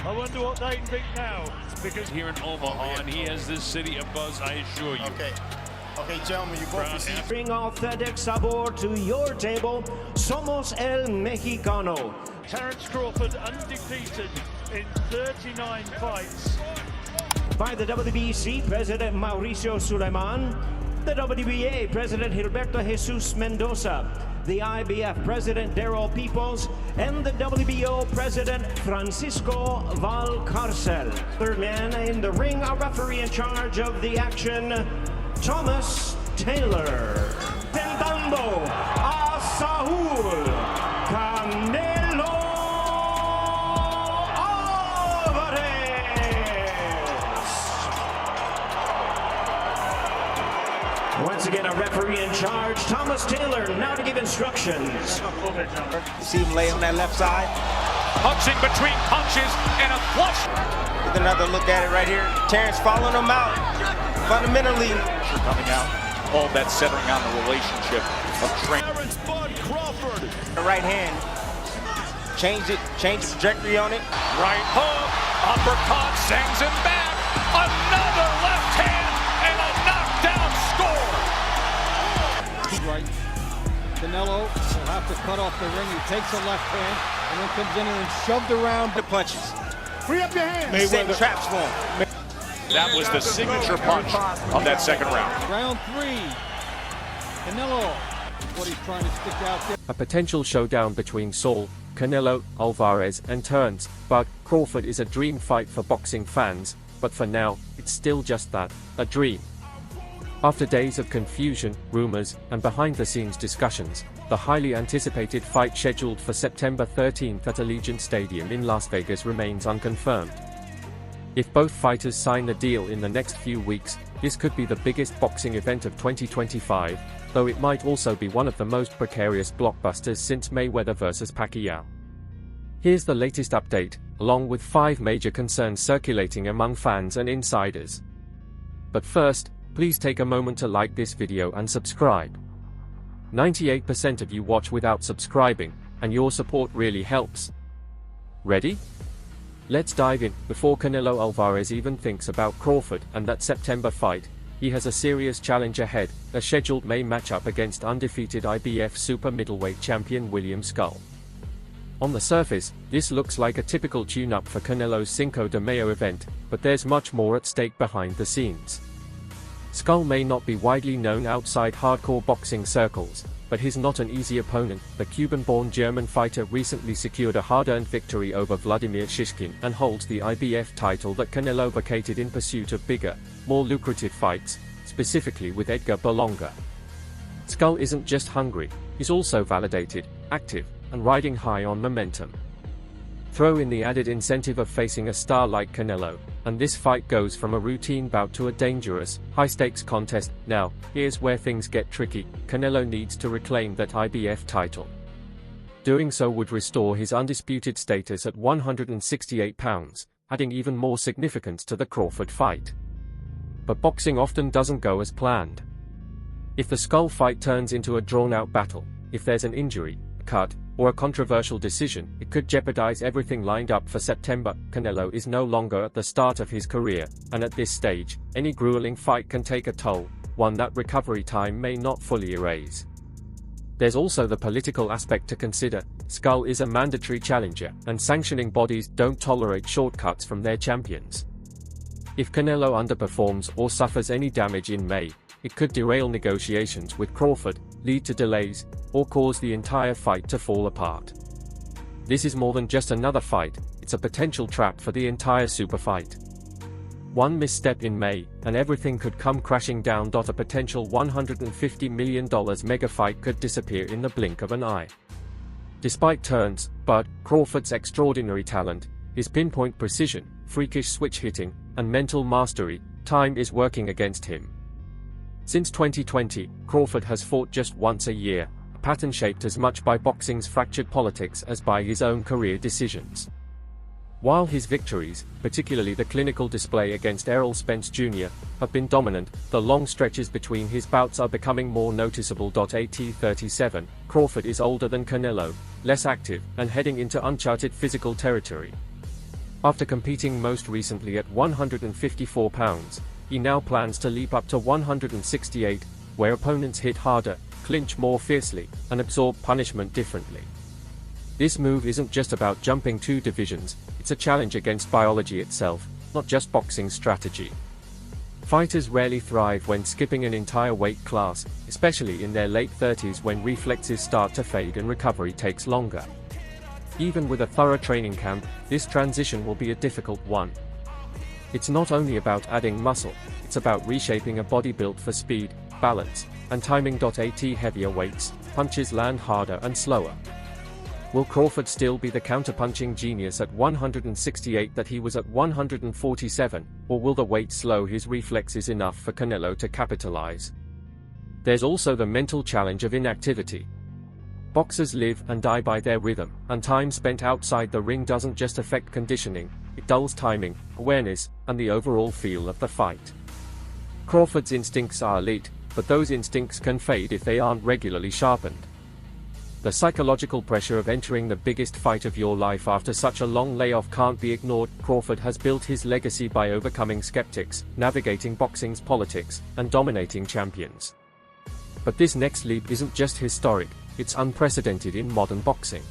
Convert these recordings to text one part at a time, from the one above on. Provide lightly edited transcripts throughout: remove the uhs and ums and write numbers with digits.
I wonder what they think now, because here in Omaha, and he has this city abuzz, I assure you. Okay, gentlemen, you both receive. Bring authentic sabor to your table. Somos el Mexicano. Terence Crawford undefeated in 39 fights. By the WBC President Mauricio Suleiman, the WBA President Gilberto Jesus Mendoza, the IBF President Daryl Peoples, and the WBO President Francisco Valcarcel. Third man in the ring, a referee in charge of the action, Thomas Taylor. Tentando a Saúl Canelo Alvarez. Once again, a referee in charge, Thomas Taylor, now to give instructions. See him lay on that left side. Punching between punches and a flush. With another look at it right here. Terence following him out. Fundamentally. Coming out. All that centering on the relationship of training. Terence Crawford. The right hand. Change the trajectory on it. Right hook. Uppercut sends him back. Another left hand and a knockdown score. Right. Canelo will have to cut off the ring. He takes a left hand and then comes in and shoved around. The punches. Free up your hands. Setting traps for him. That was the signature punch of that second round. Round 3. Canelo. What he's trying to stick out there. A potential showdown between Saul, Canelo Alvarez and Terence Crawford is a dream fight for boxing fans, but for now, it's still just that, a dream. After days of confusion, rumors, and behind-the-scenes discussions, the highly anticipated fight scheduled for September 13th at Allegiant Stadium in Las Vegas remains unconfirmed. If both fighters sign a deal in the next few weeks, this could be the biggest boxing event of 2025, though it might also be one of the most precarious blockbusters since Mayweather vs. Pacquiao. Here's the latest update, along with 5 major concerns circulating among fans and insiders. But first, please take a moment to like this video and subscribe. 98% of you watch without subscribing, and your support really helps. Ready? Let's dive in. Before Canelo Alvarez even thinks about Crawford and that September fight, he has a serious challenge ahead, a scheduled May matchup against undefeated IBF super middleweight champion William Skull. On the surface, this looks like a typical tune-up for Canelo's Cinco de Mayo event, but there's much more at stake behind the scenes. Skull may not be widely known outside hardcore boxing circles, but he's not an easy opponent. The Cuban-born German fighter recently secured a hard-earned victory over Vladimir Shishkin and holds the IBF title that Canelo vacated in pursuit of bigger, more lucrative fights, specifically with Edgar Berlanga. Skull isn't just hungry, he's also validated, active, and riding high on momentum. Throw in the added incentive of facing a star like Canelo, and this fight goes from a routine bout to a dangerous, high-stakes contest. Now, here's where things get tricky. Canelo needs to reclaim that IBF title. Doing so would restore his undisputed status at 168 pounds, adding even more significance to the Crawford fight. But boxing often doesn't go as planned. If the Skull fight turns into a drawn-out battle, if there's an injury, a cut, or a controversial decision, it could jeopardize everything lined up for September. Canelo is no longer at the start of his career, and at this stage, any grueling fight can take a toll, one that recovery time may not fully erase. There's also the political aspect to consider. Skull is a mandatory challenger, and sanctioning bodies don't tolerate shortcuts from their champions. If Canelo underperforms or suffers any damage in May, it could derail negotiations with Crawford, lead to delays, or cause the entire fight to fall apart. This is more than just another fight, it's a potential trap for the entire super fight. One misstep in May, and everything could come crashing down. A potential $150 million mega fight could disappear in the blink of an eye. Despite Terence Crawford's extraordinary talent, his pinpoint precision, freakish switch hitting, and mental mastery, time is working against him. Since 2020, Crawford has fought just once a year, a pattern shaped as much by boxing's fractured politics as by his own career decisions. While his victories, particularly the clinical display against Errol Spence Jr., have been dominant, the long stretches between his bouts are becoming more noticeable. At 37, Crawford is older than Canelo, less active, and heading into uncharted physical territory. After competing most recently at 154 pounds, he now plans to leap up to 168, where opponents hit harder, clinch more fiercely, and absorb punishment differently. This move isn't just about jumping 2 divisions, it's a challenge against biology itself, not just boxing strategy. Fighters rarely thrive when skipping an entire weight class, especially in their late 30s when reflexes start to fade and recovery takes longer. Even with a thorough training camp, this transition will be a difficult one. It's not only about adding muscle, it's about reshaping a body built for speed, balance, and timing. At heavier weights, punches land harder and slower. Will Crawford still be the counterpunching genius at 168 that he was at 147, or will the weight slow his reflexes enough for Canelo to capitalize? There's also the mental challenge of inactivity. Boxers live and die by their rhythm, and time spent outside the ring doesn't just affect conditioning, it dulls timing, awareness, and the overall feel of the fight. Crawford's instincts are elite, but those instincts can fade if they aren't regularly sharpened. The psychological pressure of entering the biggest fight of your life after such a long layoff can't be ignored. Crawford has built his legacy by overcoming skeptics, navigating boxing's politics, and dominating champions. But this next leap isn't just historic, it's unprecedented in modern boxing.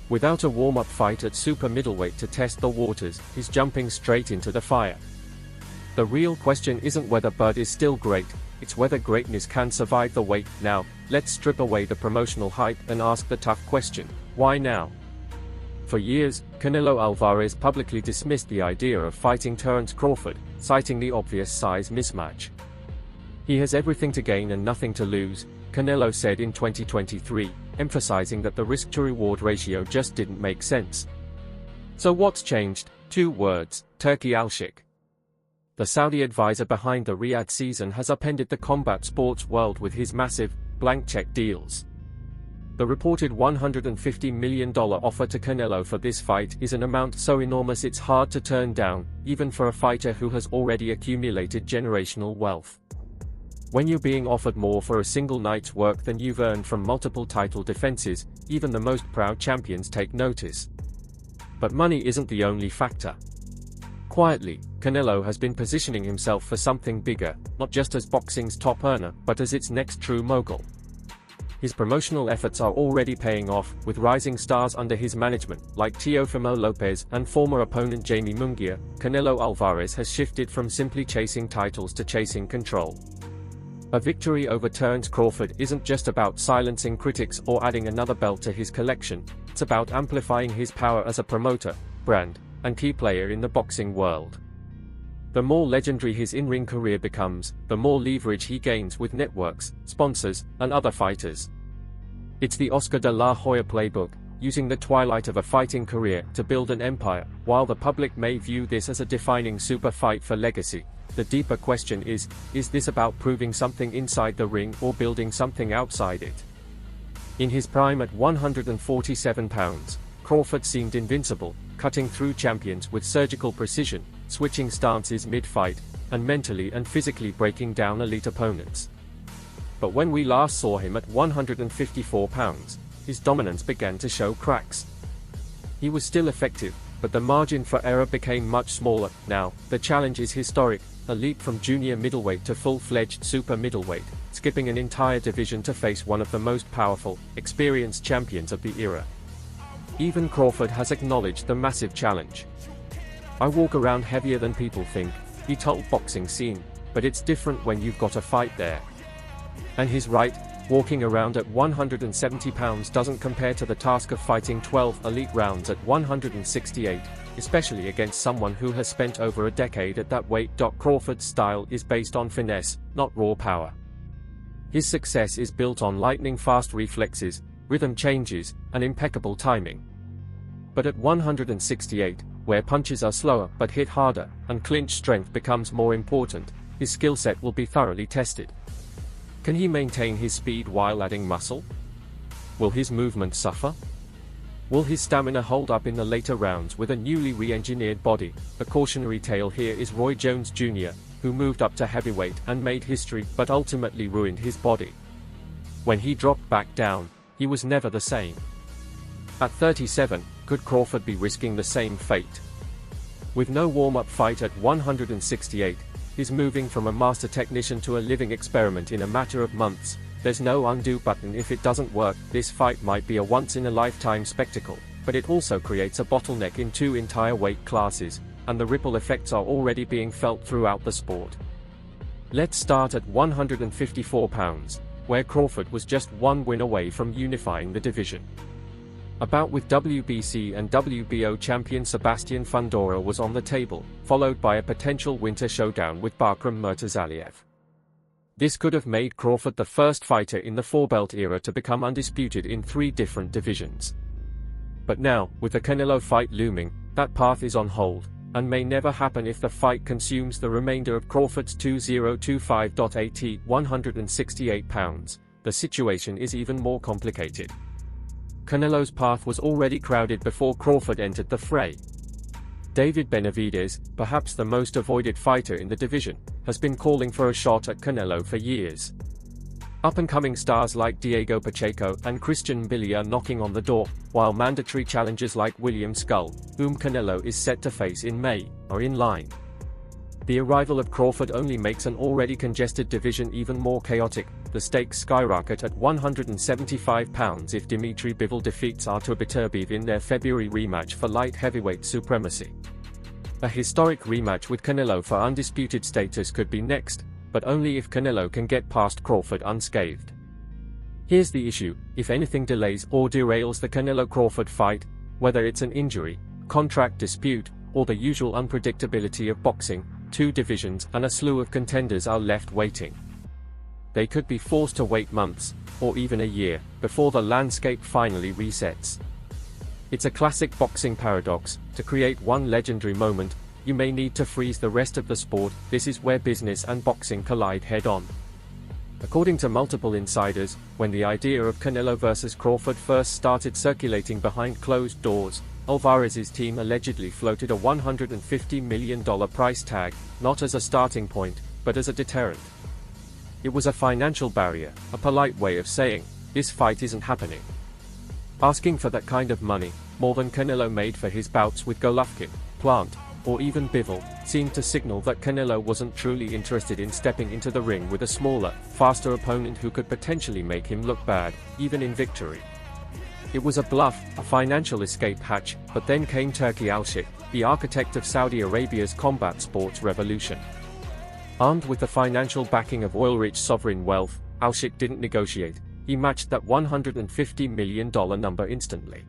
Without a warm-up fight at super middleweight to test the waters, he's jumping straight into the fire. The real question isn't whether Bud is still great, it's whether greatness can survive the wait. Now, let's strip away the promotional hype and ask the tough question, why now? For years, Canelo Alvarez publicly dismissed the idea of fighting Terence Crawford, citing the obvious size mismatch. He has everything to gain and nothing to lose, Canelo said in 2023, emphasizing that the risk-to-reward ratio just didn't make sense. So what's changed? 2 words, Turki Al-Sheikh. The Saudi advisor behind the Riyadh season has upended the combat sports world with his massive, blank check deals. The reported $150 million offer to Canelo for this fight is an amount so enormous it's hard to turn down, even for a fighter who has already accumulated generational wealth. When you're being offered more for a single night's work than you've earned from multiple title defenses, even the most proud champions take notice. But money isn't the only factor. Quietly, Canelo has been positioning himself for something bigger, not just as boxing's top earner, but as its next true mogul. His promotional efforts are already paying off, with rising stars under his management, like Teofimo Lopez and former opponent Jamie Munguia. Canelo Alvarez has shifted from simply chasing titles to chasing control. A victory over Terence Crawford isn't just about silencing critics or adding another belt to his collection, it's about amplifying his power as a promoter, brand, and key player in the boxing world. The more legendary his in-ring career becomes, the more leverage he gains with networks, sponsors, and other fighters. It's the Oscar de la Hoya playbook, using the twilight of a fighting career to build an empire. While the public may view this as a defining super fight for legacy, the deeper question is this about proving something inside the ring or building something outside it? In his prime at 147 pounds, Crawford seemed invincible, cutting through champions with surgical precision, switching stances mid-fight, and mentally and physically breaking down elite opponents. But when we last saw him at 154 pounds, his dominance began to show cracks. He was still effective, but the margin for error became much smaller. Now, the challenge is historic, a leap from junior middleweight to full-fledged super middleweight, skipping an entire division to face one of the most powerful, experienced champions of the era. Even Crawford has acknowledged the massive challenge. "I walk around heavier than people think," he told Boxing Scene, "but it's different when you've got a fight there." And he's right, walking around at 170 pounds doesn't compare to the task of fighting 12 elite rounds at 168, especially against someone who has spent over a decade at that weight. Crawford's style is based on finesse, not raw power. His success is built on lightning-fast reflexes, rhythm changes, and impeccable timing. But at 168, where punches are slower but hit harder, and clinch strength becomes more important, his skill set will be thoroughly tested. Can he maintain his speed while adding muscle? Will his movement suffer? Will his stamina hold up in the later rounds with a newly re-engineered body? The cautionary tale here is Roy Jones Jr., who moved up to heavyweight and made history but ultimately ruined his body. When he dropped back down, he was never the same. At 37, could Crawford be risking the same fate? With no warm-up fight at 168, he's moving from a master technician to a living experiment in a matter of months. There's no undo button if it doesn't work. This fight might be a once-in-a-lifetime spectacle, but it also creates a bottleneck in 2 entire weight classes, and the ripple effects are already being felt throughout the sport. Let's start at 154 pounds, where Crawford was just 1 win away from unifying the division. A bout with WBC and WBO champion Sebastian Fundora was on the table, followed by a potential winter showdown with Bakram Murtazaliev. This could have made Crawford the first fighter in the 4-belt era to become undisputed in 3 different divisions. But now, with the Canelo fight looming, that path is on hold, and may never happen if the fight consumes the remainder of Crawford's 2025.at 168 pounds. The situation is even more complicated. Canelo's path was already crowded before Crawford entered the fray. David Benavidez, perhaps the most avoided fighter in the division, has been calling for a shot at Canelo for years. Up-and-coming stars like Diego Pacheco and Christian Billy are knocking on the door, while mandatory challengers like William Skull, whom Canelo is set to face in May, are in line. The arrival of Crawford only makes an already congested division even more chaotic. The stakes skyrocket at 175 pounds if Dimitri Bivol defeats Artur Beterbiev in their February rematch for light heavyweight supremacy. A historic rematch with Canelo for undisputed status could be next, but only if Canelo can get past Crawford unscathed. Here's the issue: if anything delays or derails the Canelo-Crawford fight, whether it's an injury, contract dispute, or the usual unpredictability of boxing, 2 divisions and a slew of contenders are left waiting. They could be forced to wait months, or even a year, before the landscape finally resets. It's a classic boxing paradox: to create one legendary moment, you may need to freeze the rest of the sport. This is where business and boxing collide head-on. According to multiple insiders, when the idea of Canelo vs Crawford first started circulating behind closed doors, Alvarez's team allegedly floated a $150 million price tag, not as a starting point, but as a deterrent. It was a financial barrier, a polite way of saying, this fight isn't happening. Asking for that kind of money, more than Canelo made for his bouts with Golovkin, Plant, or even Bivol, seemed to signal that Canelo wasn't truly interested in stepping into the ring with a smaller, faster opponent who could potentially make him look bad, even in victory. It was a bluff, a financial escape hatch, but then came Turki Al-Sheikh, the architect of Saudi Arabia's combat sports revolution. Armed with the financial backing of oil-rich sovereign wealth, Al-Sheikh didn't negotiate. He matched that $150 million number instantly.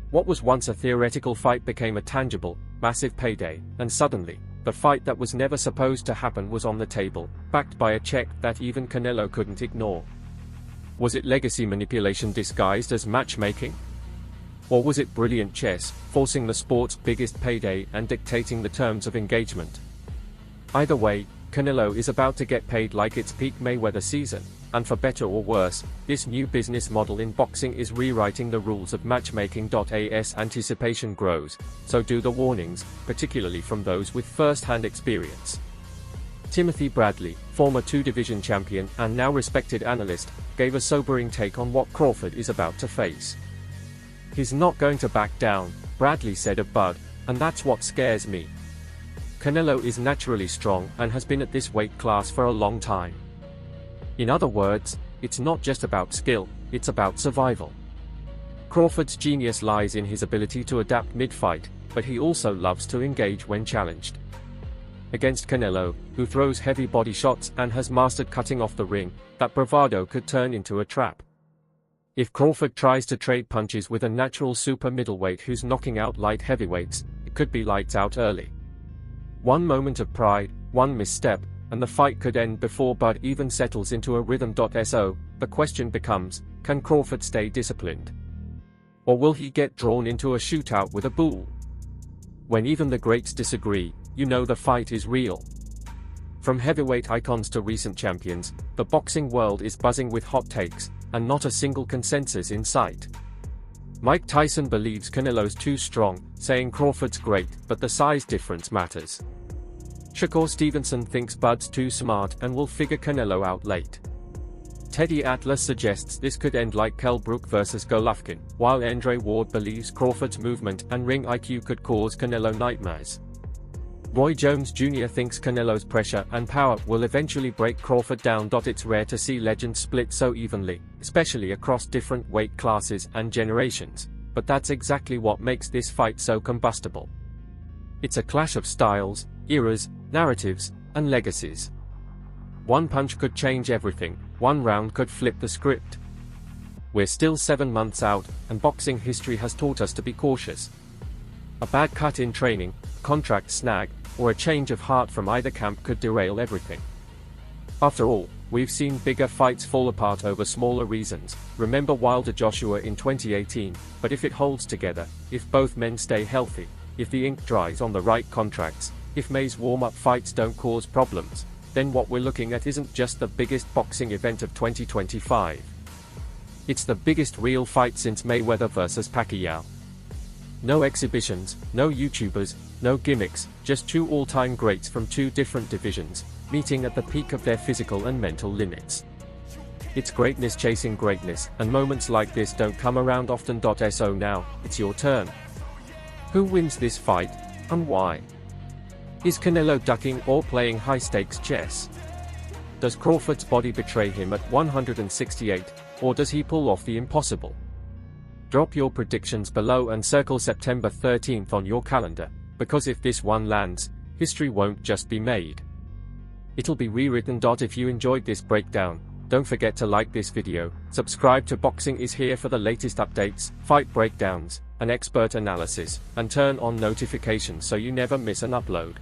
What was once a theoretical fight became a tangible, massive payday, and suddenly, the fight that was never supposed to happen was on the table, backed by a check that even Canelo couldn't ignore. Was it legacy manipulation disguised as matchmaking? Or was it brilliant chess, forcing the sport's biggest payday and dictating the terms of engagement? Either way, Canelo is about to get paid like it's peak Mayweather season, and for better or worse, this new business model in boxing is rewriting the rules of matchmaking. As anticipation grows, so do the warnings, particularly from those with first-hand experience. Timothy Bradley, former 2-division champion and now respected analyst, gave a sobering take on what Crawford is about to face. He's not going to back down, Bradley said of Bud, and that's what scares me. Canelo is naturally strong and has been at this weight class for a long time. In other words, it's not just about skill, it's about survival. Crawford's genius lies in his ability to adapt mid-fight, but he also loves to engage when challenged. Against Canelo, who throws heavy body shots and has mastered cutting off the ring, that bravado could turn into a trap. If Crawford tries to trade punches with a natural super middleweight who's knocking out light heavyweights, it could be lights out early. One moment of pride, one misstep, and the fight could end before Bud even settles into a rhythm. So, the question becomes, can Crawford stay disciplined? Or will he get drawn into a shootout with a bull? When even the greats disagree, you know the fight is real. From heavyweight icons to recent champions, the boxing world is buzzing with hot takes, and not a single consensus in sight. Mike Tyson believes Canelo's too strong, saying Crawford's great, but the size difference matters. Shakur Stevenson thinks Bud's too smart and will figure Canelo out late. Teddy Atlas suggests this could end like Kell Brook vs Golovkin, while Andre Ward believes Crawford's movement and ring IQ could cause Canelo nightmares. Roy Jones Jr. thinks Canelo's pressure and power will eventually break Crawford down. It's rare to see legends split so evenly, especially across different weight classes and generations, but that's exactly what makes this fight so combustible. It's a clash of styles, eras, narratives, and legacies. One punch could change everything, one round could flip the script. We're still 7 months out, and boxing history has taught us to be cautious. A bad cut in training, contract snag, or a change of heart from either camp could derail everything. After all, we've seen bigger fights fall apart over smaller reasons. Remember Wilder-Joshua in 2018, but if it holds together, if both men stay healthy, if the ink dries on the right contracts, if May's warm-up fights don't cause problems, then what we're looking at isn't just the biggest boxing event of 2025. It's the biggest real fight since Mayweather vs. Pacquiao. No exhibitions, no YouTubers, no gimmicks, just two all-time greats from two different divisions, meeting at the peak of their physical and mental limits. It's greatness chasing greatness, and moments like this don't come around often. So now, it's your turn. Who wins this fight, and why? Is Canelo ducking or playing high-stakes chess? Does Crawford's body betray him at 168, or does he pull off the impossible? Drop your predictions below and circle September 13th on your calendar, because if this one lands, history won't just be made. It'll be rewritten. If you enjoyed this breakdown, don't forget to like this video, subscribe to Boxing Is Here for the latest updates, fight breakdowns, and expert analysis, and turn on notifications so you never miss an upload.